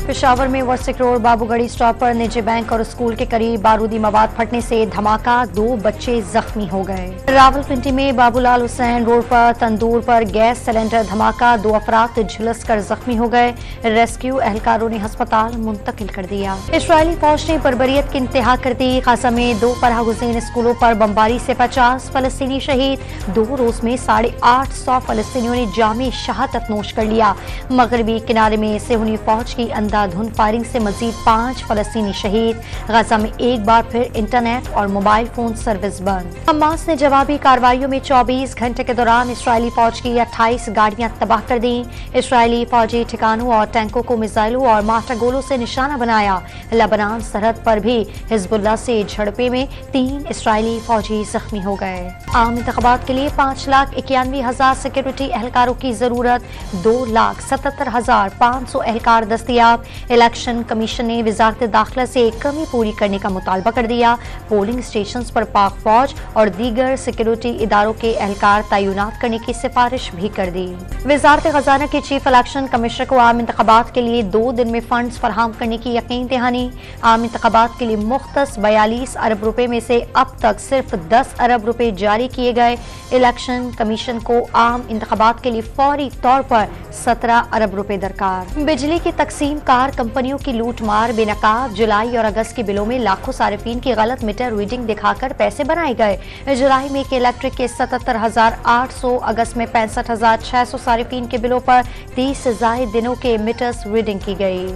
पेशावर में वर्सिक road बाबूगढ़ी stop पर निजी बैंक और स्कूल के करीब बारूदी मवाद फटने से धमाका, 2 बच्चे जख्मी हो गए। रावलपिंडी में बाबूलाल हुसैन रोड पर तंदूर पर गैस सिलेंडर धमाका, 2 अफराद झुलस कर जख्मी हो गए। रेस्क्यू एहलकारों ने अस्पताल मुंतकिल कर दिया। इजरायली फौज ने बर्बरियत की इंतहा कर दी। गाजा में 2 पनाह गुज़ीर स्कूलों पर बमबारी से 50 फलस्तीनी शहीद। 2 रोज में 850 फलस्तीनियों ने जामे शहादत नोश कर लिया। मगरबी किनारे में सेहूनी फौज की अंधाधुंध फायरिंग से मजीद 5 फलस्तीनी शहीद। गाजा में एक बार फिर इंटरनेट और मोबाइल फोन सर्विस बंद। हमास ने जवाबी कार्रवाइयों में 24 घंटे के दौरान इसराइली फौज की 28 गाड़ियां तबाह कर दी। इसराइली फौजी ठिकानों और टैंकों को मिसाइलों और मार्टर गोलों से निशाना बनाया। लबनान सरहद पर भी हिजबुल्लाह से झड़पे में 3 इसराइली फौजी जख्मी हो गए। आम इंतखाबात के लिए 5,91,000 सिक्योरिटी एहलकारों की जरूरत, 2,77,500 एहलकार दस्तयाब। इलेक्शन कमीशन ने वजारत दाखिला से कमी पूरी करने का मुतालबा कर दिया। पोलिंग स्टेशन पर पाक फौज और दीगर सिक्योरिटी इदारों के एहलकार तैनात करने की सिफारिश भी कर दी। वजारत खजाना के चीफ इलेक्शन कमिश्नर को आम इंतखाबात के लिए 2 दिन में फंड्स फराहम करने की यकीन दहानी। आम इंतखाबात के लिए मुख्तस 42 अरब रुपए में से अब तक सिर्फ 10 अरब रुपए जारी किए गए। इलेक्शन कमीशन को आम इंतखाबात के लिए फौरी तौर पर 17 अरब रुपए दरकार। बिजली की तकसीम कार कंपनियों की लूट मार बेनकाब। जुलाई और अगस्त के बिलों में लाखों सारिफीन की गलत मीटर रीडिंग दिखाकर पैसे बनाए गए। जुलाई में इलेक्ट्रिक के 77,800, अगस्त में 65,600 सारिफीन के बिलों पर 30 से ज़ायद दिनों के मीटर्स रीडिंग की गई।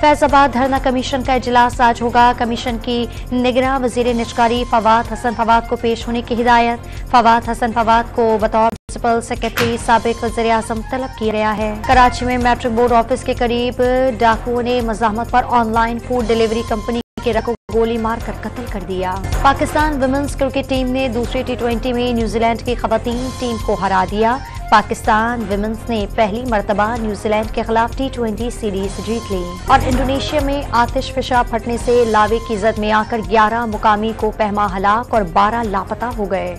फैजाबाद धरना कमीशन का इजलास आज होगा। कमीशन की निगरां वजीर निजकारी फवाद हसन फवाद को पेश होने की हिदायत। फवाद हसन फवाद को बतौर प्रिंसिपल सेक्रेटरी साबिक वज़ीर आज़म तलब किया गया है। कराची में मैट्रिक बोर्ड ऑफिस के करीब डाकुओं ने मज़ाहमत पर ऑनलाइन फूड डिलीवरी कंपनी के रखो गोली मारकर कत्ल कर दिया। पाकिस्तान विमेंस क्रिकेट टीम ने दूसरे T20 में न्यूजीलैंड की खवातीन टीम को हरा दिया। पाकिस्तान विमेंस ने पहली मर्तबा न्यूजीलैंड के खिलाफ T20 सीरीज जीत ली। और इंडोनेशिया में आतिश फिशा फटने से लावे की जद में आकर 11 मुकामी को पहमा हलाक और 12 लापता हो गए।